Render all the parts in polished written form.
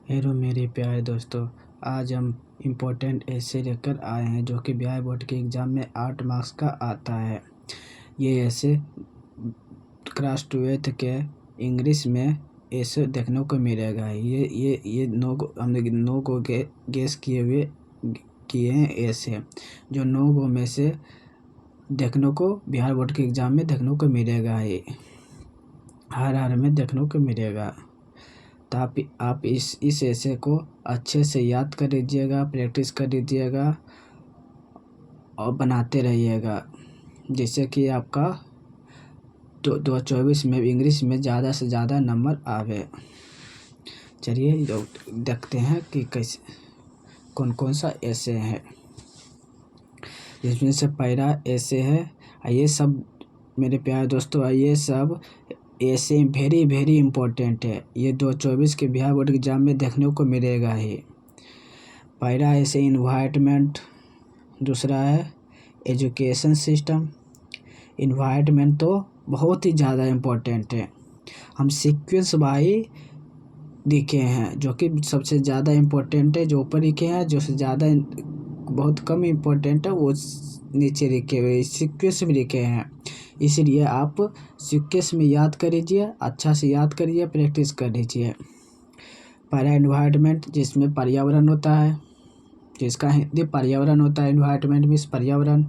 Hello मेरे प्यारे दोस्तों, आज हम इम्पोर्टेंट ऐसे लेकर आए हैं जो कि बिहार बोर्ड के एग्ज़ाम में 8 मार्क्स का आता है। ये ऐसे क्लास 12th के इंग्लिश में ऐसे देखने को मिलेगा। ये हमने 9 को गेस किए हैं ऐसे, जो 9 गो में से देखने को बिहार बोर्ड के एग्ज़ाम में देखने को मिलेगा। ये हर में देखने को मिलेगा। तो आप इस ऐसे को अच्छे से याद कर लीजिएगा, प्रैक्टिस कर लीजिएगा और बनाते रहिएगा, जिससे कि आपका 2024 में इंग्लिश में ज़्यादा से ज़्यादा नंबर आवे। चलिए देखते हैं कि कैसे कौन सा ऐसे है। जिसमें से पहला ऐसे है, ये सब मेरे प्यारे दोस्तों, ये सब ऐसे वेरी इम्पोर्टेंट है। ये 2024 के बिहार बोर्ड एग्जाम में देखने को मिलेगा ही। पहला ऐसे इन्वायरमेंट, दूसरा है एजुकेशन सिस्टम। इन्वायरमेंट तो बहुत ही ज़्यादा इम्पोर्टेंट है। हम सीक्वेंस बाई लिखे हैं, जो कि सबसे ज़्यादा इम्पोर्टेंट है। जो ऊपर लिखे हैं, जो से ज़्यादा बहुत कम इम्पोर्टेंट है, वो नीचे लिखे हुए सीक्वेंस में लिखे हैं। इसलिए आप सीक्वेंस में याद कर लीजिए, अच्छा से याद करिए, प्रैक्टिस कर लीजिए। पहला एनवायरनमेंट, जिसमें पर्यावरण होता है, जिसका हिंदी पर्यावरण होता है। एनवायरनमेंट मीन्स पर्यावरण।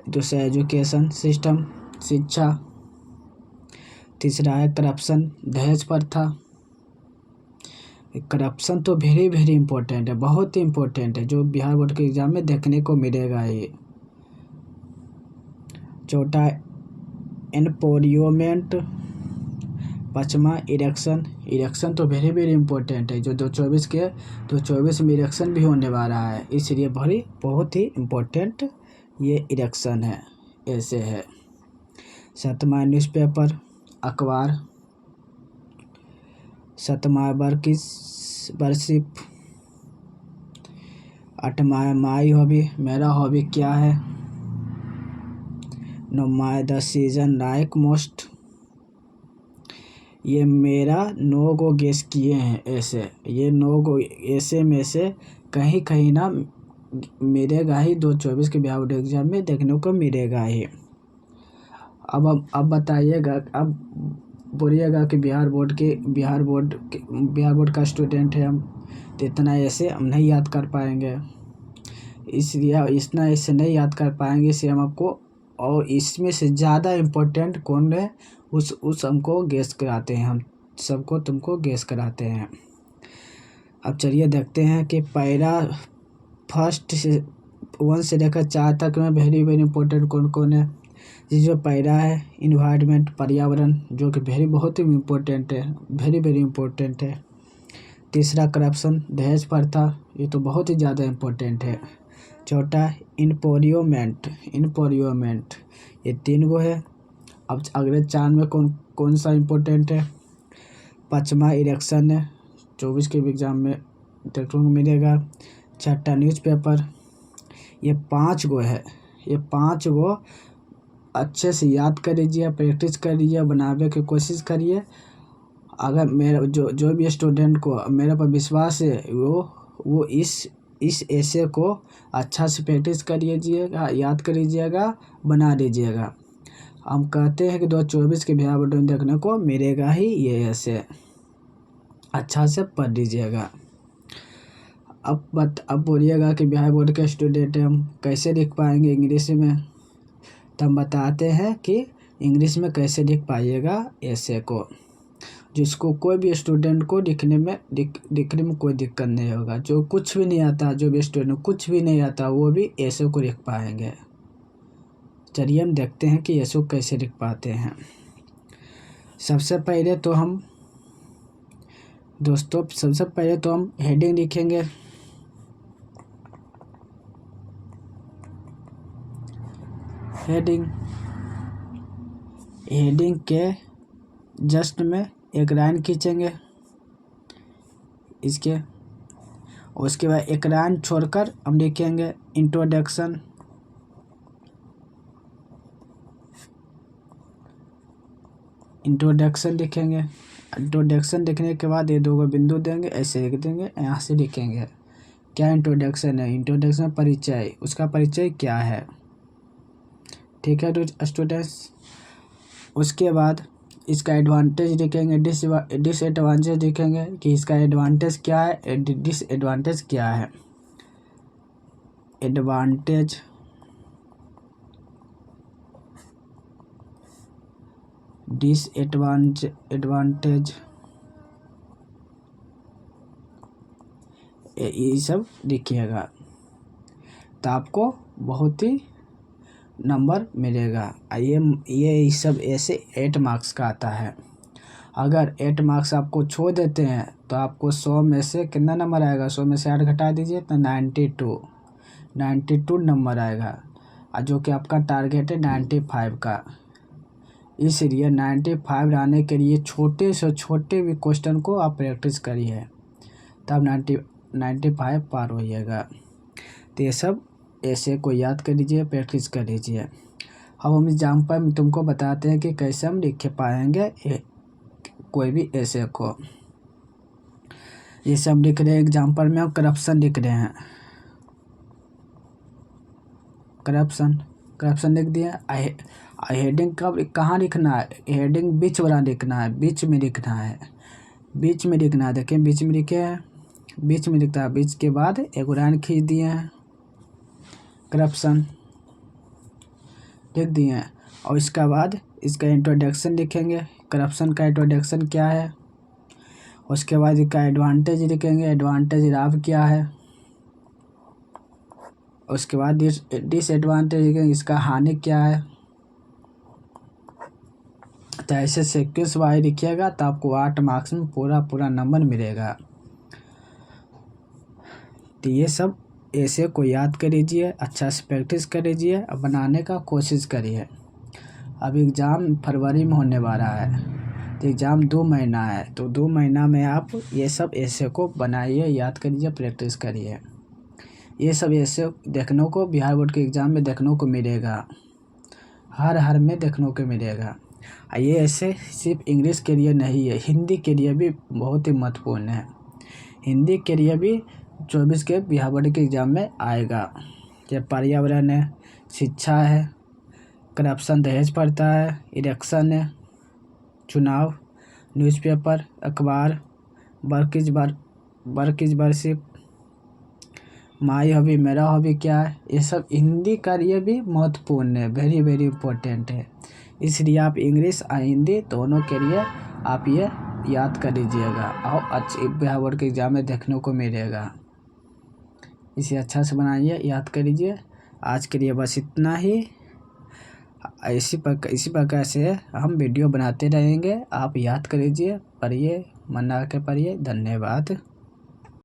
दूसरा एजुकेशन सिस्टम, शिक्षा। तीसरा है करप्शन, दहेज प्रथा। करप्शन तो वेरी इम्पोर्टेंट है, बहुत ही इम्पोर्टेंट है, जो बिहार बोर्ड के एग्जाम में देखने को मिलेगा ये। चौथा एनवायरनमेंट। पाँचवा इलेक्शन तो वेरी इम्पोर्टेंट है, जो 2024 में इलेक्शन भी होने वाला है, इसलिए बहुत ही इम्पोर्टेंट ये इलेक्शन है, ऐसे है। सातवां न्यूज़पेपर, अखबार। सातवां वर्शिप। आठवां माई हॉबी, मेरा हॉबी क्या है। नौवां द सीजन लाइक मोस्ट। ये मेरा 9 गो गेस किए हैं ऐसे। ये 9 गो ऐसे में से कहीं ना मिलेगा ही, 2024 के बिहार बोर्ड एग्जाम में देखने को मिलेगा ही। अब बताइएगा, अब बोलिएगा कि बिहार बोर्ड का स्टूडेंट है हम, तो इतना ऐसे हम नहीं याद कर पाएंगे। इसलिए इतना ऐसे नहीं याद कर पाएंगे, इसलिए हम आपको और इसमें से ज़्यादा इम्पोर्टेंट कौन है उस हमको गेस कराते हैं, हम सबको तुमको गेस कराते हैं। अब चलिए देखते हैं कि पहला फर्स्ट से 1 से लेकर 4 तक में वेरी इम्पोर्टेंट कौन है। जो पहला है इन्वायरमेंट, पर्यावरण, जो कि बहुत ही इम्पोर्टेंट है, वेरी इम्पोर्टेंट है। तीसरा करप्शन, दहेज प्रथा, ये तो बहुत ही ज़्यादा इम्पोर्टेंट है। चौथा एनवायरनमेंट, ये 3 गो है। अब अगले 4 में कौन सा इम्पोर्टेंट है। पाँचवा इलेक्शन है, 24 के एग्ज़ाम में देखने को मिलेगा। छठा न्यूज़पेपर, ये 5 गो है। ये 5 गो अच्छे से याद कर लीजिए, प्रैक्टिस कर लीजिए, बनाने की कोशिश करिए। अगर मेरा जो भी स्टूडेंट को मेरे पर विश्वास है, वो इस ऐसे को अच्छा से प्रैक्टिस कर लीजिएगा, याद कर लीजिएगा, बना लीजिएगा। हम कहते हैं कि 2024 के बिहार बोर्ड में देखने को मिलेगा ही ये ऐसे, अच्छा से पढ़ लीजिएगा। अब बोलिएगा कि बिहार बोर्ड के स्टूडेंट हम कैसे लिख पाएंगे इंग्लिश में। तो हम बताते हैं कि इंग्लिश में कैसे लिख पाइएगा ऐसे को, जिसको कोई भी स्टूडेंट को लिखने में कोई दिक्कत नहीं होगा। जो कुछ भी नहीं आता, जो भी स्टूडेंट कुछ भी नहीं आता, वो भी ऐसे को लिख पाएंगे। चलिए हम देखते हैं कि ऐसे को कैसे लिख पाते हैं। सबसे पहले तो हम हेडिंग लिखेंगे। हेडिंग के जस्ट में एक लाइन खींचेंगे इसके, उसके बाद एक लाइन छोड़कर हम लिखेंगे इंट्रोडक्शन। लिखेंगे। इंट्रोडक्शन लिखने के बाद ये 2 बिंदु देंगे, ऐसे लिख देंगे, यहाँ से लिखेंगे क्या इंट्रोडक्शन है। इंट्रोडक्शन परिचय, उसका परिचय क्या है। ठीक है तो स्टूडेंट्स, उसके बाद इसका एडवांटेज लिखेंगे, डिसएडवांटेज लिखेंगे कि इसका एडवांटेज क्या है, डिसएडवांटेज क्या है। एडवांटेज, डिसएडवांटेज, ये सब लिखिएगा तो आपको बहुत ही नंबर मिलेगा। ये सब ऐसे 8 मार्क्स का आता है। अगर 8 मार्क्स आपको छोड़ देते हैं तो आपको 100 में से कितना नंबर आएगा, 100 में से 8 घटा दीजिए तो 92 नंबर आएगा, और जो कि आपका टारगेट है 95 का। इसलिए 95 लाने के लिए छोटे से छोटे भी क्वेश्चन को आप प्रैक्टिस करिए, तब 95 पार होइएगा। तो ये सब ऐसे को याद कर लीजिए, प्रैक्टिस कर लीजिए। अब हम एग्जाम्पल में तुमको बताते हैं कि कैसे हम लिख पाएंगे कोई भी ऐसे को। जैसे हम लिख रहे हैं एग्जाम्पल में, हम करप्शन लिख रहे हैं, करप्शन लिख दिया। हेडिंग कहाँ लिखना है, हेडिंग बीच वाला लिखना है, बीच में लिखना है। देखिए बीच में लिखे हैं, बीच में लिखता है, बीच के बाद एक लाइन खींच दिए हैं, करप्शन लिख दिए हैं। और इसके बाद इसका इंट्रोडक्शन लिखेंगे, करप्शन का इंट्रोडक्शन क्या है। उसके बाद इसका एडवांटेज लिखेंगे, एडवांटेज लाभ क्या है। उसके बाद डिसएडवांटेज लिखेंगे, इसका हानि क्या है। तो ऐसे सीक्वेंस वाइज लिखिएगा तो आपको 8 मार्क्स में पूरा नंबर मिलेगा। तो ये सब ऐसे को याद कर लीजिए, अच्छा से प्रैक्टिस कर लीजिए और बनाने का कोशिश करिए। अब एग्ज़ाम फरवरी में होने वाला है, तो एग्ज़ाम 2 महीना है, तो 2 महीना में आप ये सब ऐसे को बनाइए, याद करिए, प्रैक्टिस करिए। ये सब ऐसे देखने को बिहार बोर्ड के एग्ज़ाम में देखने को मिलेगा, हर में देखने को मिलेगा। ये ऐसे सिर्फ इंग्लिश के लिए नहीं है, हिंदी के लिए भी बहुत ही महत्वपूर्ण है। हिंदी के लिए भी 24 के बिहार बोर्ड के एग्ज़ाम में आएगा। ये पर्यावरण है, शिक्षा है, करप्शन दहेज प्रथा है, इलेक्शन है, चुनाव, न्यूज़पेपर, अखबार, work is worship, my hobby मेरा हॉबी क्या है। ये सब हिंदी का लिए भी महत्वपूर्ण है, वेरी इम्पोर्टेंट है। इसलिए आप इंग्लिश और हिंदी दोनों के लिए आप ये याद कर लीजिएगा और अच्छे बिहार बोर्ड के एग्ज़ाम में देखने को मिलेगा। इसे अच्छा से बनाइए, याद कर लीजिए। आज के लिए बस इतना ही। इसी प्रकार से हम वीडियो बनाते रहेंगे, आप याद कर लीजिए, पढ़िए, मन लगा के पढ़िए। धन्यवाद।